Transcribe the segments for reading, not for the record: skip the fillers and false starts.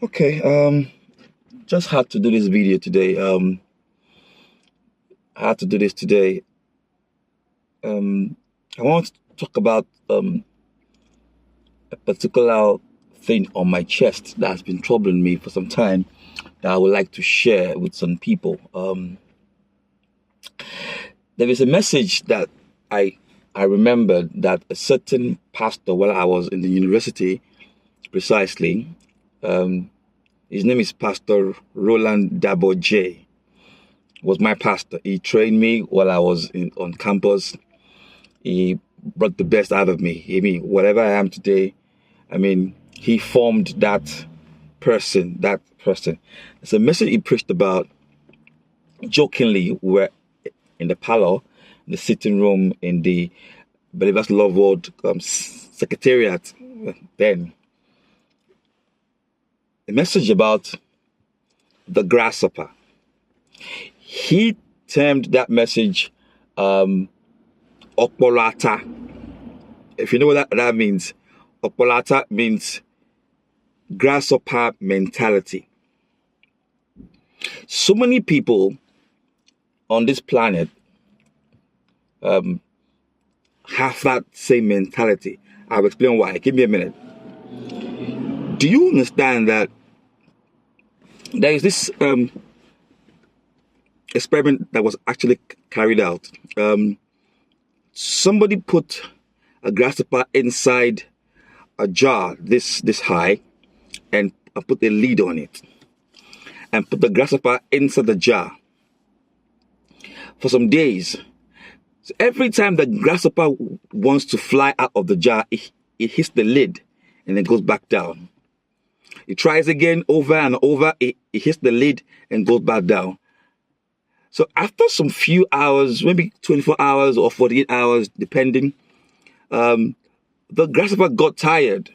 Okay, just had to do this video today. I had to do this today. Um, I want to talk about a particular thing on my chest that has been troubling me for some time that I would like to share with some people. There is a message that I I remembered that a certain pastor, while I was in the university, precisely, um, his name is Pastor Roland Dabo J. Was my pastor. He trained me while I was on campus. He brought the best out of me. I mean, whatever I am today, he formed that person. That person. It's a message he preached about. Jokingly, we were in the parlor, in the sitting room, in the Believers Love World Secretariat. Then, a message about the grasshopper. He termed that message Opolata. If you know what that means, Opolata means grasshopper mentality. So many people on this planet have that same mentality. I'll explain why. Give me a minute. Do you understand that there is this experiment that was actually carried out? Somebody put a grasshopper inside a jar this high and put a lid on it and put the grasshopper inside the jar for some days. So every time the grasshopper wants to fly out of the jar, it hits the lid and then goes back down. It tries again over and over, it hits the lid and goes back down. So after some few hours, maybe 24 hours or 48 hours, depending, the grasshopper got tired,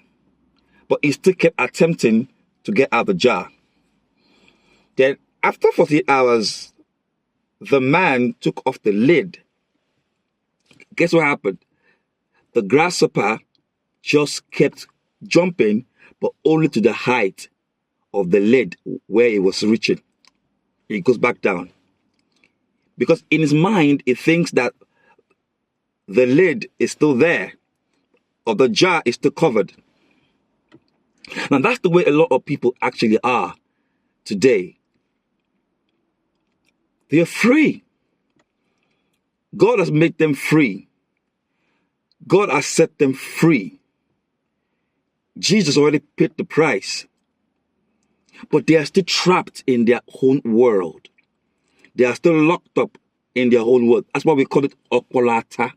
but he still kept attempting to get out the jar. Then after 48 hours, the man took off the lid. Guess what happened? The grasshopper just kept jumping, but only to the height of the lid where it was reaching. It goes back down. Because in his mind, he thinks that the lid is still there, or the jar is still covered. Now that's the way a lot of people actually are today. They are free. God has made them free. God has set them free. Jesus already paid the price. But they are still trapped in their own world. They are still locked up in their own world. That's why we call it Opolata.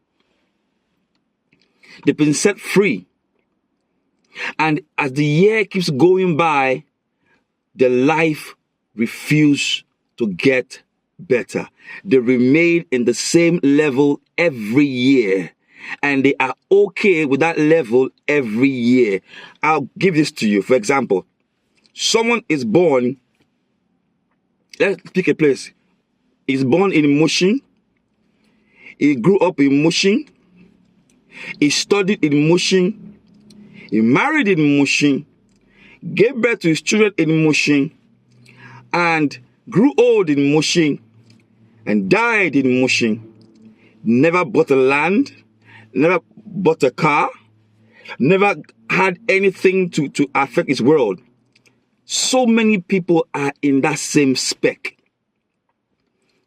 They've been set free. And as the year keeps going by, their life refuses to get better. They remain in the same level every year. And they are okay with that level every year. I'll give this to you. For example, someone is born, let's pick a place. He's born in Mushin. He grew up in Mushin. He studied in Mushin. He married in Mushin. Gave birth to his children in Mushin. And grew old in Mushin. And died in Mushin. Never bought a land. Never bought a car. Never had anything to affect his world. So many people are in that same spec.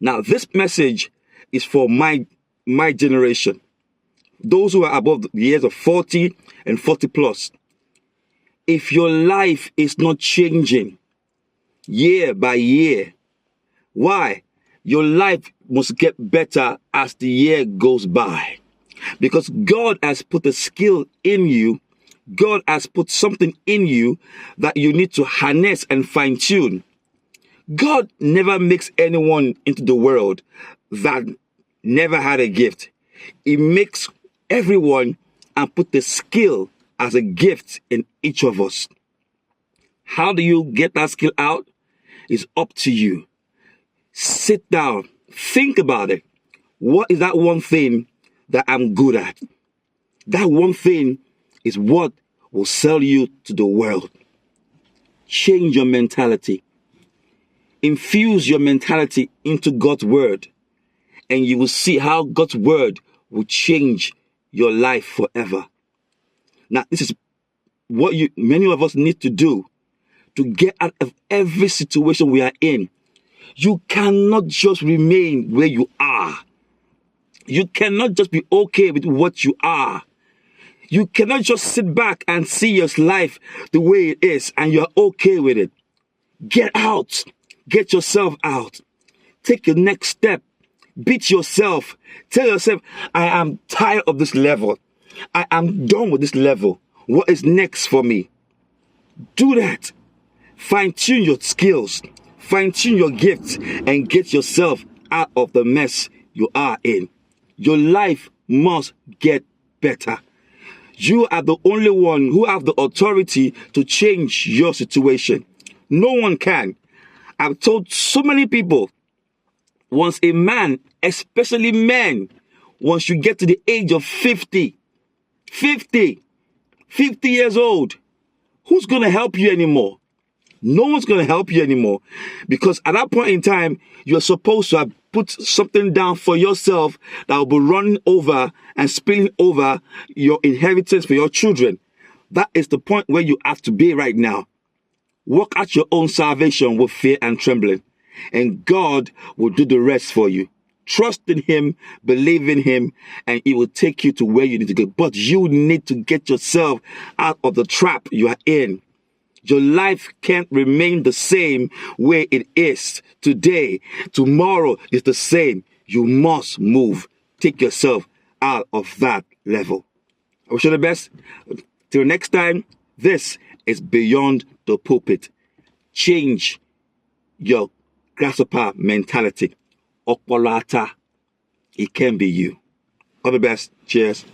Now, this message is for my generation. Those who are above the years of 40 and 40 plus. If your life is not changing year by year, why? Your life must get better as the year goes by. Because God has put a skill in you. God has put something in you that you need to harness and fine tune. God never makes anyone into the world that never had a gift. He makes everyone and put the skill as a gift in each of us. How do you get that skill out? It's up to you. Sit down, think about it. What is that one thing that I'm good at? That one thing is what will sell you to the world. change your mentality. Infuse your mentality into God's word, and you will see how God's word will change your life forever. Now, this is what many of us need to do to get out of every situation we are in. You cannot just remain where you are. You cannot just be okay with what you are. You cannot just sit back and see your life the way it is and you're okay with it. Get out. Get yourself out. Take your next step. Beat yourself. Tell yourself, I am tired of this level. I am done with this level. What is next for me? Do that. Fine-tune your skills. Fine-tune your gifts and get yourself out of the mess you are in. Your life must get better. You are the only one who have the authority to change your situation. No one can. I've told so many people, once a man, especially men, once you get to the age of 50 years old, who's going to help you anymore? No one's going to help you anymore, because at that point in time, you're supposed to have put something down for yourself that will be running over and spilling over your inheritance for your children. That is the point where you have to be right now. Work out your own salvation with fear and trembling, and God will do the rest for you. Trust in him, believe in him, and he will take you to where you need to go. But you need to get yourself out of the trap you are in. Your life can't remain the same way it is today. Tomorrow is the same. You must move. Take yourself out of that level. I wish you the best. Till next time, this is Beyond the Pulpit. Change your grasshopper mentality. Okpolata. It can be you. All the best. Cheers.